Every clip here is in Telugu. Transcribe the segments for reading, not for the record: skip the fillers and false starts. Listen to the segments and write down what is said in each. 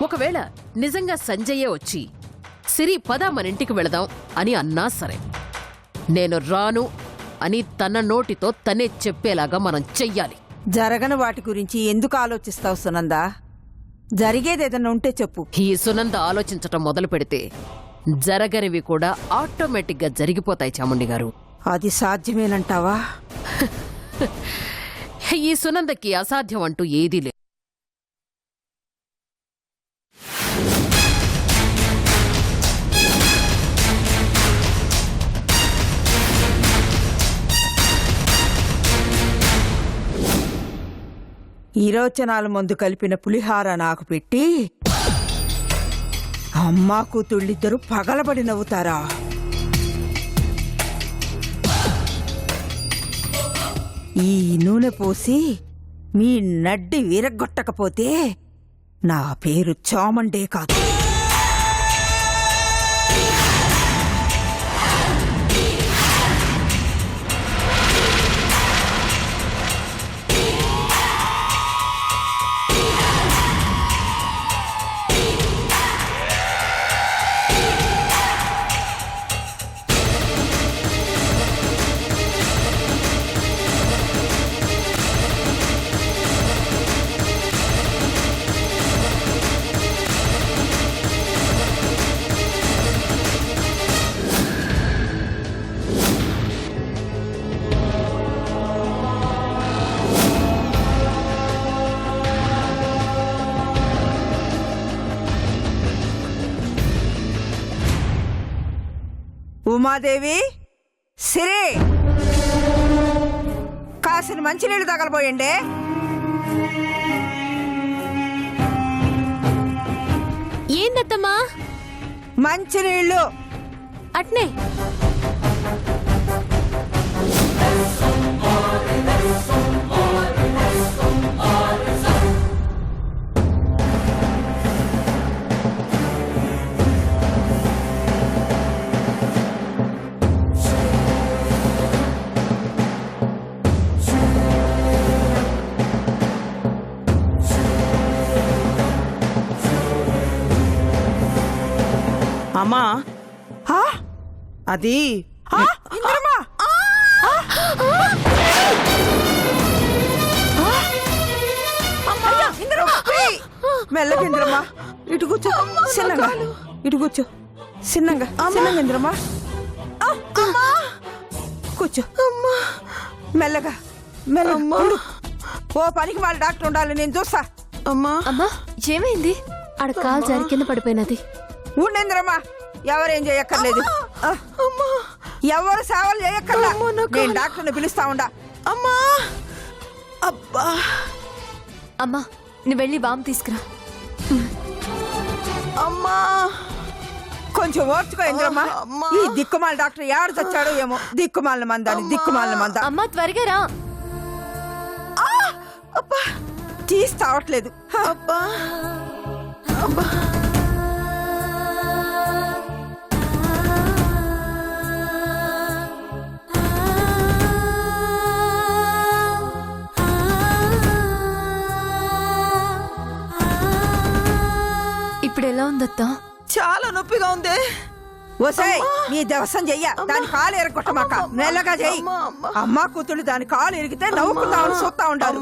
ఒకవేళ నిజంగా సంజయ్యే వచ్చి సిరి పద మన ఇంటికి వెళదాం అని అన్నా సరే, నేను రాను అని తన నోటితో తనే చెప్పేలాగా మనం చెయ్యాలి. జరగని వాటి గురించి ఎందుకు ఆలోచిస్తావు సునందా? జరిగేదేదన్నా ఉంటే చెప్పు. ఈ సునంద ఆలోచించటం మొదలు పెడితే జరగనివి కూడా ఆటోమేటిక్గా జరిగిపోతాయి చాముండి గారు. అది సాధ్యమేనంటావా? ఈ సునందకి అసాధ్యం అంటూ ఏదీ లేదు. ఈరోచనాల ముందు కలిపిన పులిహార నాకు పెట్టి అమ్మా కూతుళ్ళిద్దరూ పగలబడి నవ్వుతారా? ఈ నూనె పోసి మీ నడ్డి విరగ్గొట్టకపోతే నా పేరు చామండే కాదు. ఉమాదేవి, సిరే, కాసిన మంచినీళ్ళు తగలబోయండి. ఏందత్తమ్మా? మంచినీళ్ళు అట్నే. అమ్మా, అది మెల్లగా ఇంద్రమ్మా, ఇటు కూర్చో. చిన్నగా ఇటు కూర్చో. చిన్నగా చిన్నగా ఇంద్రమ్మా, కూర్చో. మెల్లగా మెల్లగా. ఓ పనికి వాళ్ళ డాక్టర్ ఉండాలి, నేను చూస్తా. అమ్మా అమ్మా, ఏమైంది? ఆడ కాలు జారి కింద పడిపోయినది. ఉండేంద్రమ్మా, ఎవరేం చేయక్కర్లేదు. ఎవరు సేవలు చేయక్కర్లా. నేను డాక్టర్ని పిలుస్తా ఉండా. అమ్మా, అబ్బా. అమ్మా, నువ్వు వెళ్ళి బామ్ తీసుకురా. అమ్మా, కొంచెం ఓర్చుకో ఇంద్రమ్మా. ఈ దిక్కుమాల డాక్టర్ ఏడు చచ్చాడో ఏమో. దిక్కుమాలిన మందాని, దిక్కుమాలిన మంద. అమ్మా త్వరగా రా. అబ్బా, తీస్తావట్లేదు. అబ్బా అబ్బా. ఇప్పుడు ఎలా ఉందత్తా? చాలా నొప్పిగా ఉంది. ఓసాయ్, నీ దవసం చెయ్య. దాని కాలు ఎరగొట్టమాక, మెల్లగా చెయ్యి. అమ్మా కూతుళ్ళు దాని కాలు ఎరిగితే నవ్వుకుందామని చూస్తా ఉండాలి.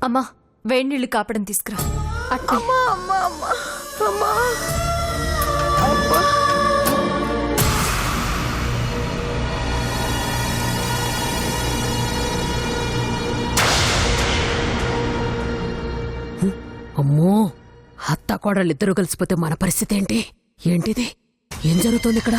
అమ్మా, వేడి నీళ్ళు కాపడం తీసుకురా. అమ్మా అమ్మా అమ్మా అమ్మా. అమ్మో, అత్త కోడళ్ళిద్దరూ కలిసిపోతే మన పరిస్థితి ఏంటి? ఏంటిది? ఏం జరుగుతోంది ఇక్కడ?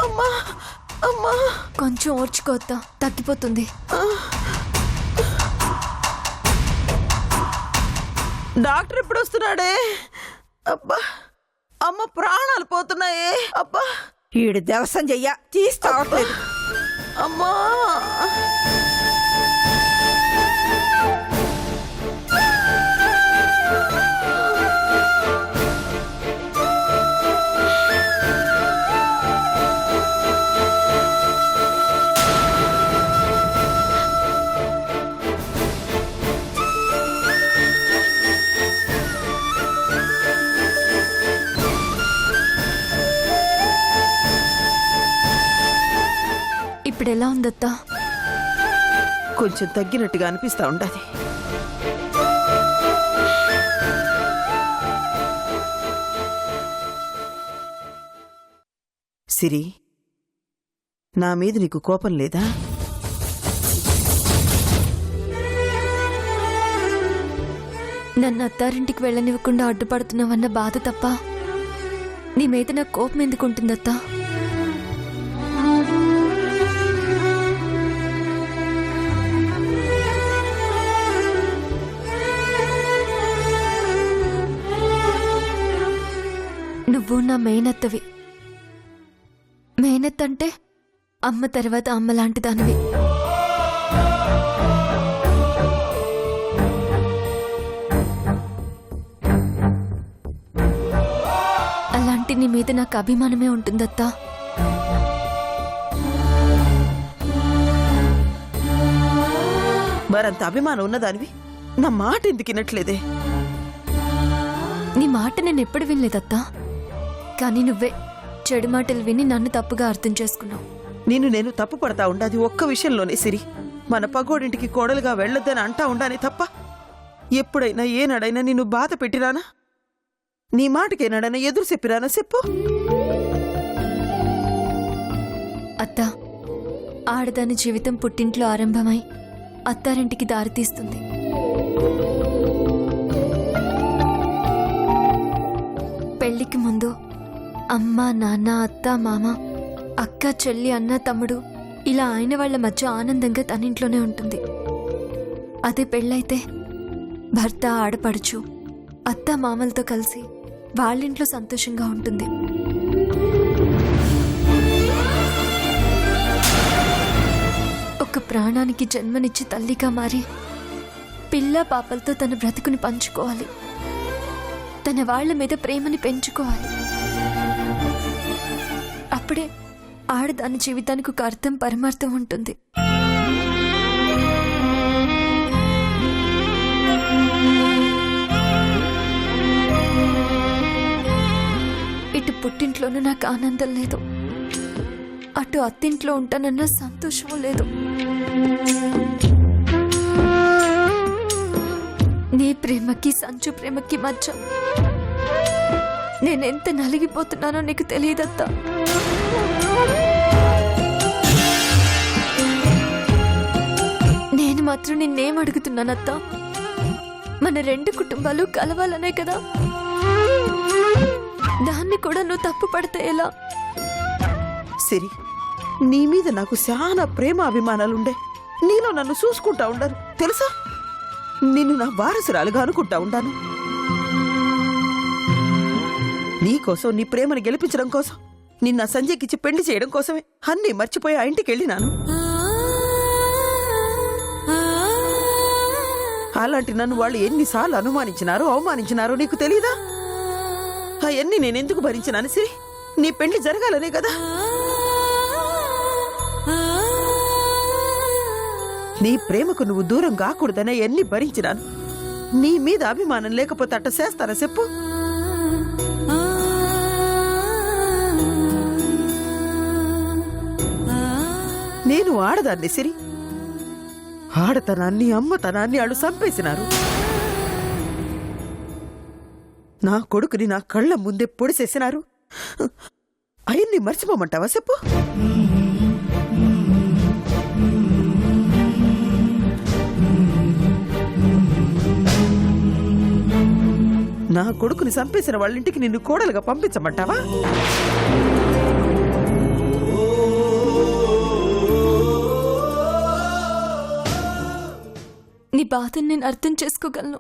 అమ్మా అమ్మా, కొంచెం ఓర్చుకోవద్దా, తగ్గిపోతుంది. డాక్టర్ ఎప్పుడు వస్తున్నాడే? అబ్బా, అమ్మ ప్రాణాలు పోతున్నాయే. అబ్బా, ఈడు దవసం చెయ్య, తీస్తావట్లేదు. అమ్మా, ఇప్పుడు ఎలా ఉందత్తా? కొంచెం తగ్గినట్టుగా అనిపిస్తా ఉండదు. సిరి, నా మీద నీకు కోపం లేదా? నన్ను అత్తారింటికి వెళ్ళనివ్వకుండా అడ్డుపడుతున్నావన్న బాధ తప్ప నీ మీద నాకు కోపం ఎందుకుంటుందత్తా? నువ్వు నా మేనత్తవి. మేనత్త అంటే అమ్మ తర్వాత అమ్మ లాంటి దానివి. అలాంటి నీ మీద నాకు అభిమానమే ఉంటుందత్తా. మరంత అభిమానం ఉన్నదానివి నా మాట ఎందుకు వినట్లేదే? నీ మాట నేను ఎప్పుడు వినలేదత్తా. కానీ నువ్వే చెడు మాటలు విని నన్ను తప్పుగా అర్థం చేసుకున్నావు. నేను తప్పు పడతా ఉండది ఒక్క విషయంలోనే సిరి. మన పగోడింటికి కోడలుగా వెళ్ళొద్దని అంటా ఉండానే తప్ప ఎప్పుడైనా ఏనాడైనా నిన్ను బాధ పెట్టిరానా? నీ మాటకేనాడైనా ఎదురు చెప్పిరానా? చెప్పు. అత్తా, ఆడదాని జీవితం పుట్టింట్లో ఆరంభమై అత్తారింటికి దారితీస్తుంది. పెళ్లికి ముందు అమ్మ, నాన్న, అత్త, మామ, అక్క, చెల్లి, అన్న, తమ్ముడు ఇలా ఆయన వాళ్ల మధ్య ఆనందంగా తనింట్లోనే ఉంటుంది. అదే పెళ్ళైతే భర్త, ఆడపడుచు, అత్త, మామలతో కలిసి వాళ్ళింట్లో సంతోషంగా ఉంటుంది. ఒక ప్రాణానికి జన్మనిచ్చి తల్లిగా మారి పిల్ల పాపలతో తన బ్రతుకుని పంచుకోవాలి. తన వాళ్ల మీద ప్రేమని పెంచుకోవాలి. అప్పుడే ఆడదాని జీవితానికి ఒక అర్థం, పరమార్థం ఉంటుంది. ఇటు పుట్టింట్లోనూ నాకు ఆనందం లేదు, అటు అత్తింట్లో ఉంటానన్న సంతోషం లేదు. నీ ప్రేమకి సంచు ప్రేమకి మధ్య నేనెంత నలిగిపోతున్నానో నీకు తెలియదత్తా. నేను మాత్రం నిన్నేం అడుగుతున్నానత్తా? మన రెండు కుటుంబాలు కలవాలనే కదా. దాన్ని కూడా నువ్వు తప్పు పడితే ఎలా? సిరి, నీ మీద నాకు చాలా ప్రేమ అభిమానాలుండే. నేను నన్ను చూసుకుంటా ఉండను తెలుసా? నిన్ను నా వారసురాలుగా అనుకుంటా ఉండాను. నీకోసం, నీ ప్రేమను గెలిపించడం కోసం, నిన్న సంజయ్కిచ్చి పెళ్లి చేయడం కోసమే అన్నీ మర్చిపోయి ఆ ఇంటికి వెళ్ళినాను. అలాంటి నన్ను వాళ్ళు ఎన్నిసార్లు అనుమానించినారో, అవమానించినారో నీకు తెలీదా? అవన్నీ నేనెందుకు భరించినాను సిరి? నీ పెళ్లి జరగాలనే కదా. నీ ప్రేమకు నువ్వు దూరం కాకూడదనే ఎన్ని భరించినాను. నీ మీద అభిమానం లేకపోతే అట్ట చేస్తారా చెప్పు? నేను ఆడదాన్ని సిరి. ఆడతనాన్ని, అమ్మతనాన్ని ఆడు చంపేసినారు. నా కొడుకుని నా కళ్ళ ముందే పొడిసేసినారు. అవన్నీ మర్చిపోమంటావా చెప్పు? నా కొడుకుని చంపేసిన వాళ్ళింటికి నిన్ను కోడలుగా పంపించమంటావా? నీ బాధను నేను అర్థం చేసుకోగలను.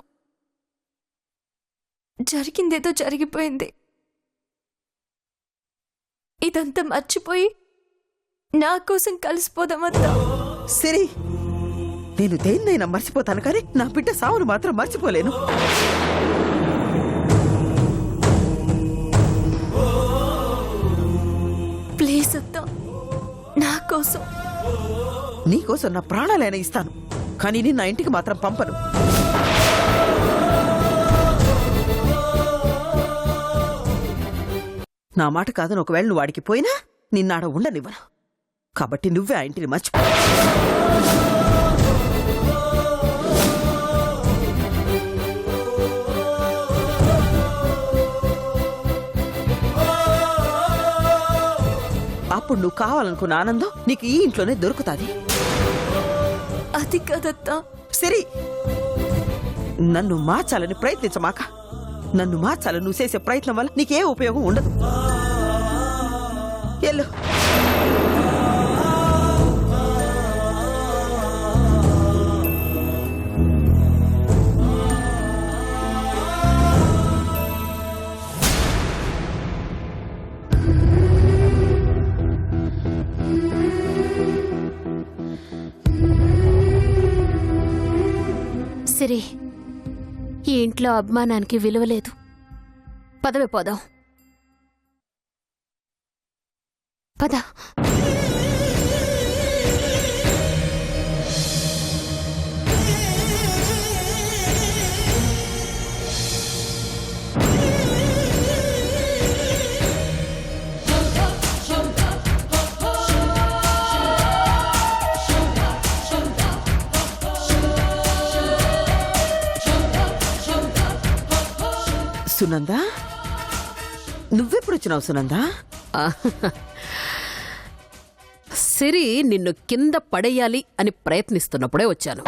జరిగిందేదో జరిగిపోయింది. ఇదంతా మర్చిపోయి నా కోసం కలిసిపోదామంతా. సిరి, నేను దేన్నైనా మర్చిపోతాను కానీ నా బిడ్డ సావును మాత్రం మర్చిపోలేను. ప్లీజ్ అత్తా, నా కోసం. నీకోసం నా ప్రాణాలైనా ఇస్తాను కానీ నేను నా ఇంటికి మాత్రం పంపను. నా మాట కాదని ఒకవేళ నువ్వు వాడికి పోయినా నిన్నాడ ఉండనివ్వను. కాబట్టి నువ్వే ఆ ఇంటిని మర్చిపో. అప్పుడు నువ్వు కావాలనుకున్న ఆనందం నీకు ఈ ఇంట్లోనే దొరుకుతుంది. అది కదత్తా. సరే, నన్ను మార్చాలని ప్రయత్నించమాక. నన్ను మార్చాలని నువ్వు చేసే ప్రయత్నం వల్ల నీకే ఉపయోగం ఉండదు. ఎల్లు. సిరి, ఈ ఇంట్లో అభిమానానికి విలువ లేదు. పదవే పోదాం. పద. సునందా, నువ్వెప్పుడు వచ్చినావు సునందా? సిరి నిన్ను కింద పడేయాలి అని ప్రయత్నిస్తున్నప్పుడే వచ్చాను.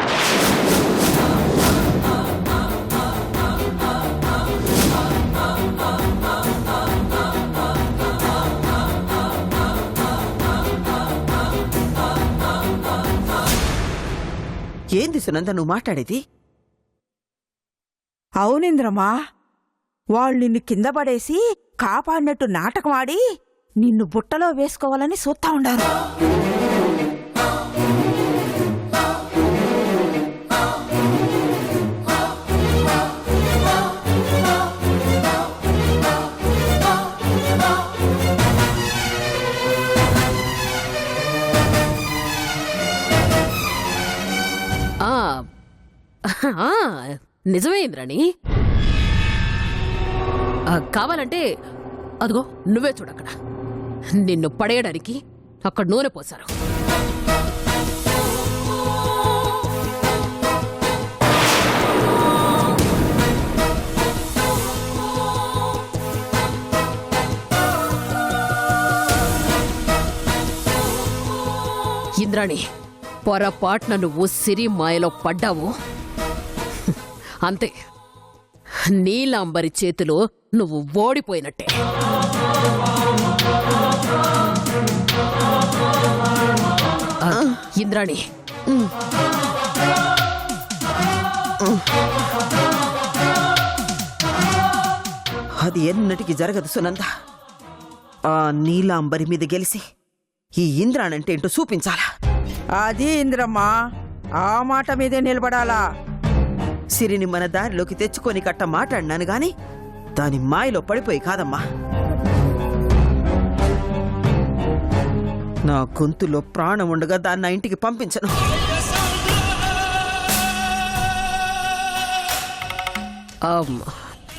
ఏంది సునంద నువ్వు మాట్లాడేది? అవునింద్రమా, వాళ్ళు నిన్ను కింద పడేసి కాపాడినట్టు నాటకమాడి నిన్ను బుట్టలో వేసుకోవాలని చూస్తా ఉండారు. నిజమే ఇంద్రాణి. కావాలంటే అదిగో నువ్వే చూడక్కడ. నిన్ను పడేయడానికి అక్కడ నూనె పోశారు. ఇంద్రాణి, పొరపాటున నువ్వు సిరి మాయలో పడ్డావు అంతే. నీలాంబరి చేతిలో నువ్వు ఓడిపోయినట్టే. ఇంద్రాణి, అది ఎన్నటికి జరగదు సునంద. ఆ నీలాంబరి మీద గెలిచి ఈ ఇంద్రాణంటే ఏంటో చూపించాలా. అది ఇంద్రమ్మా, ఆ మాట మీదే నిలబడాలా. సిరిని మన దారిలోకి తెచ్చుకొని కట్ట మాట్లాడినాను గాని దాని మాయలో పడిపోయి కాదమ్మా. నా గొంతులో ప్రాణం ఉండగా దాన్ని నా ఇంటికి పంపించను.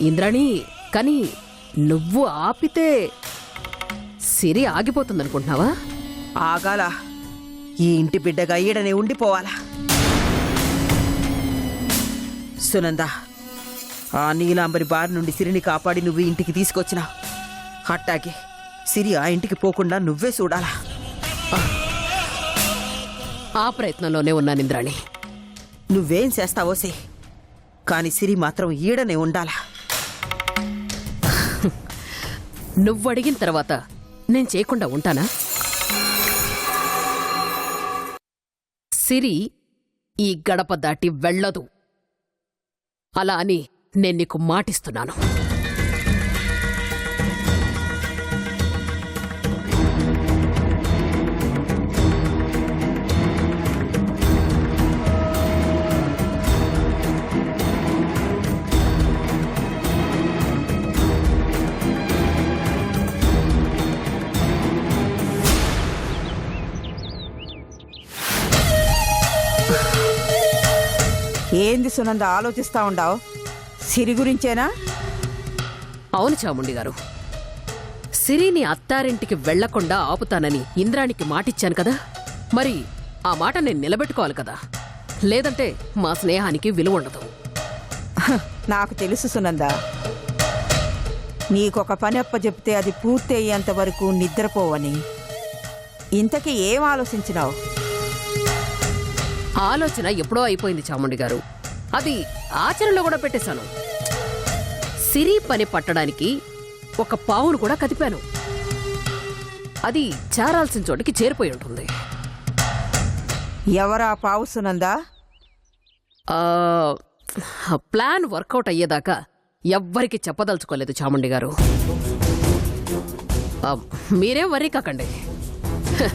ఇంద్రాణి, కానీ నువ్వు ఆపితే సిరి ఆగిపోతుందనుకుంటున్నావా? ఆగాల. ఈ ఇంటి బిడ్డగా ఈడనే ఉండిపోవాలా. సునంద, ఆ నీలాంబరి బారి నుండి సిరిని కాపాడి నువ్వు ఇంటికి తీసుకొచ్చినావు. అట్టాగే సిరి ఆ ఇంటికి పోకుండా నువ్వే చూడాలా. ఆ ప్రయత్నంలోనే ఉన్నాను ఇంద్రాణి. నువ్వేం చేస్తావో సే, కాని సిరి మాత్రం ఈడనే ఉండాలా. నువ్వడిగిన తర్వాత నేను చేయకుండా ఉంటానా? సిరి ఈ గడప దాటి వెళ్ళదు. అలా అని నేను నీకు మాటిస్తున్నాను. ఏంది సునంద ఆలోచిస్తా ఉండావు? సిరి గురించేనా? అవును చాముండి గారు, సిరిని అత్తారింటికి వెళ్లకుండా ఆపుతానని ఇంద్రానికి మాటిచ్చాను కదా, మరి ఆ మాట నేను నిలబెట్టుకోవాలి కదా, లేదంటే మా స్నేహానికి విలువ ఉండదు. నాకు తెలుసు సునంద, నీకొక పని అప్పచెప్తే అది పూర్తి అయ్యేంత వరకు నిద్రపోవని. ఇంతకీ ఏం ఆలోచించినావు? ఆలోచన ఎప్పుడో అయిపోయింది చాముండి గారు. అది ఆచరణలో కూడా పెట్టేశాను. సిరి పని పట్టడానికి ఒక పావును కూడా కదిపాను. అది చేరాల్సిన చోటికి చేరిపోయి ఉంటుంది. ఎవరా పావు సునందా? ఆ, ప్లాన్ వర్కౌట్ అయ్యేదాకా ఎవ్వరికి చెప్పదలుచుకోలేదు చాముండి గారు. మీరేం వర్రీ కాకండి. హ,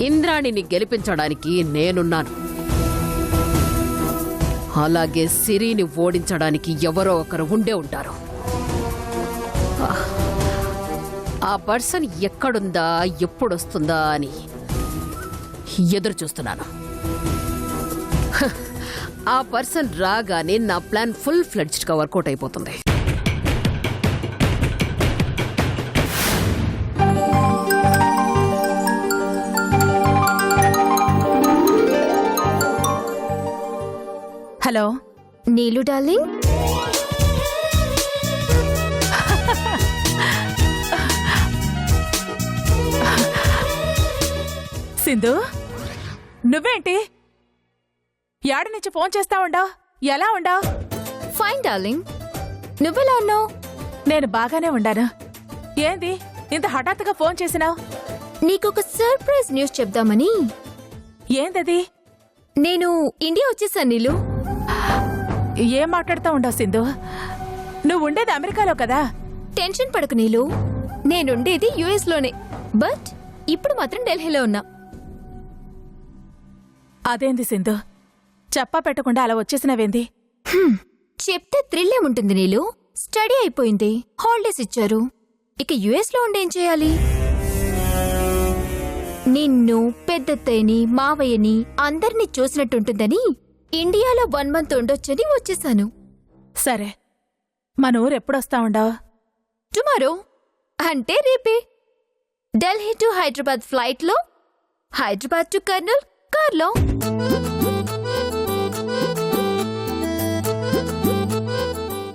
ఇంద్రాణిని గెలిపించడానికి నేనున్నాను. అలాగే సిరిని ఓడించడానికి ఎవరో ఒకరు ఉండే ఉంటారు. ఆ పర్సన్ ఎక్కడుందా, ఎప్పుడొస్తుందా అని ఎదురు చూస్తున్నాను. హ, ఆ పర్సన్ రాగానే నా ప్లాన్ ఫుల్ ఫ్లెడ్జ్డ్ గా వర్కౌట్ అయిపోతుంది. హలో నీలు డార్లింగ్, సింధు, నువ్వేంటి యాడి నుంచి ఫోన్ చేస్తా ఉండావు? ఎలా ఉండావు? ఫైన్ డార్లింగ్, నువ్వెలా ఉన్నావు? నేను బాగానే ఉండాను. ఏంది ఇంత హఠాత్తుగా ఫోన్ చేసినావు? నీకొక సర్ప్రైజ్ న్యూస్ చెప్దామని. ఏందది? నేను ఇండియా వచ్చేసాను నీలు. ఏం మాట్లాడుతూ ఉండవు సింధు? నువ్వు ఉండేది అమెరికాలో కదా? టెన్షన్ పడకు నీలు, నేనుండేది యుఎస్ లోనే, బట్ ఇప్పుడు మాత్రం ఢిల్లీలో ఉన్నా. అదేంది సింధు, చెప్పా పెట్టకుండా అలా వచ్చేసినవేంది? చెప్తే థ్రిల్ ఏముంటుంది నీలు? స్టడీ అయిపోయింది, హాలిడేస్ ఇచ్చారు, ఇక యుఎస్ లో ఉండేం చేయాలి? నిన్ను, పెద్దత్తయ్యని, మావయ్యని అందరినీ చూసినట్టుంటుందని ఇండియాలో 1 month ఉండొచ్చని వచ్చేసాను. సరే, మన ఊరు ఎప్పుడొస్తా ఉండవు? టుమారో, అంటే రేపే. ఢిల్లీ టు హైదరాబాద్ ఫ్లైట్ లో, హైదరాబాద్ టు కర్నూల్ కార్లో.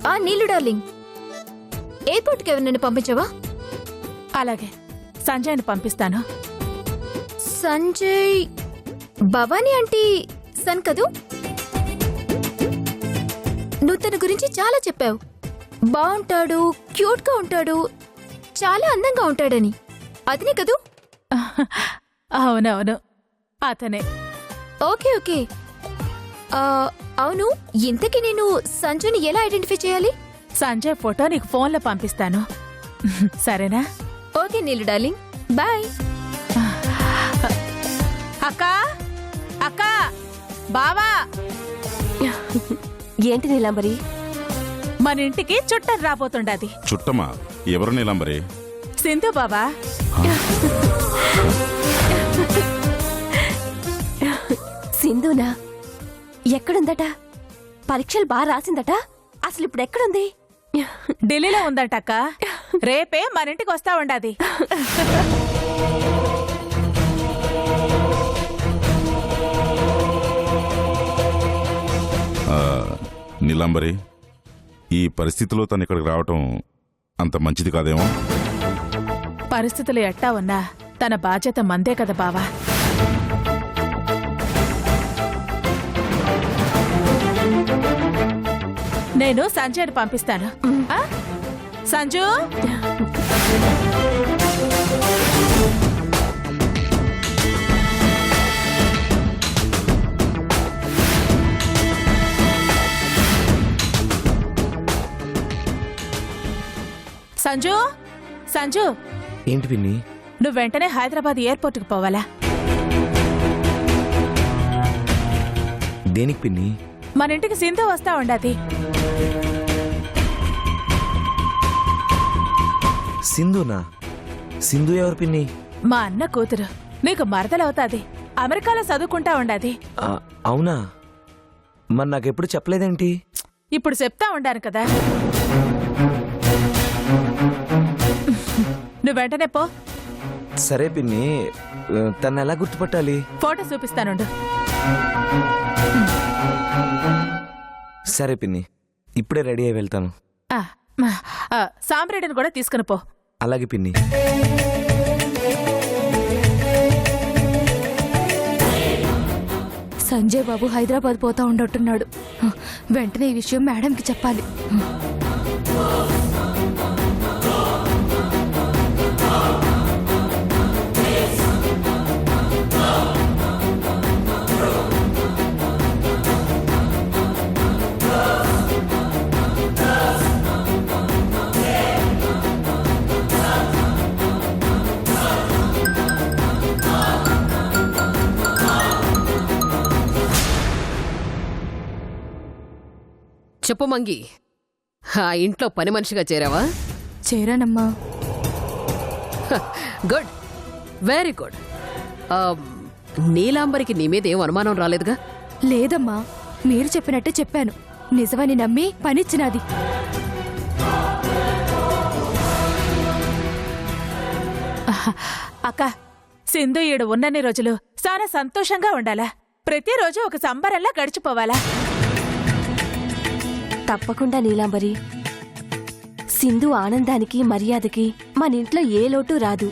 ఆ నీలు డార్లింగ్, ఎయిర్పోర్ట్కి ఎవరినైనా పంపించవా? అలాగే, సంజయ్ని పంపిస్తాను. సంజయ్ భవానీ ఆంటీ సన్ కదూ? నువ్వు తన గురించి చాలా చెప్పావు. బాగుంటాడు, క్యూట్ గా ఉంటాడు, చాలా అందంగా ఉంటాడని. అతనే కదూ? అవునవును, అతనే. Okay okay. అవును, ఇంతకీ నేను సంజయ్ని ఎలా ఐడెంటిఫై చేయాలి? సంజయ్ ఫోటో నీకు ఫోన్లో పంపిస్తాను, సరేనా? ఓకే నీలు డార్లింగ్, బాయ్. అక్కా, అక్కా, బావా, ఏంటి నీలాంబరి? మన ఇంటికి చుట్టం రాబోతుండది. చుట్టమా? ఎవరు నీలాంబరి? సింధు బావా. సింధునా? ఎక్కడుందట? పరీక్షలు బాగా రాసిందట. అసలు ఇప్పుడు ఎక్కడుంది? ఢిల్లీలో ఉందటక్క. రేపే మన ఇంటికి వస్తా ఉండది. నీలాంబరి, ఈ పరిస్థితిలో తను ఇక్కడికి రావటం అంత మంచిది కాదేమో. పరిస్థితులు ఎట్టా ఉన్నా తన బాధ్యత మందే కదా బావా. నేను సంజయ్ని పంపిస్తాను. ఆ? సంజు, సంజు, సంజు, ఏంటి పిన్ని? నువ్వు వెంటనే హైదరాబాద్ ఎయిర్పోర్ట్కి పోవాలా? దేనికి పిన్ని? మన ఇంటికి సింధు వస్తా ఉండది. సింధునా? సింధు ఎవరు పిన్ని? మా అన్న కూతురు, నీకు మరదలవుతాది. అమెరికాలో చదువుకుంటా ఉండది. అవునా? మరి నాకెప్పుడు చెప్పలేదేంటి? ఇప్పుడు చెప్తా ఉండాను కదా. నువ్వు వెంటనే పో. సరే పిన్ని, తను ఎలా గుర్తుపట్టాలి? ఫోటో చూపిస్తానుండు. సరే పిన్ని, ఇప్పుడే రెడీ అయి వెళ్తాను. ఆ, సాంబ్రేడిని కూడా తీసుకుని పో. అలాగే పిన్ని. సంజయ్ బాబు హైదరాబాద్ పోతా ఉండట్టున్నాడు. వెంటనే ఈ విషయం మేడంకి చెప్పాలి. చెప్పు మంగి, ఆ ఇంట్లో పని మనిషిగా చేరావా? చేరానమ్మా. Good, very good. నీలాంబరికి నీ మీద ఏం అనుమానం రాలేదుగా? లేదమ్మా, మీరు చెప్పినట్టే చెప్పాను. నిజమని నమ్మి పనిచ్చినది. అక్క, సింధు ఈడు ఉన్నన్ని రోజులు చాలా సంతోషంగా ఉండాలా? ప్రతిరోజు ఒక సంబరంలా గడిచిపోవాలా? తప్పకుండా నీలాంబరి. సింధు ఆనందానికి మర్యాదకి మన ఇంట్లో ఏ లోటు రాదు.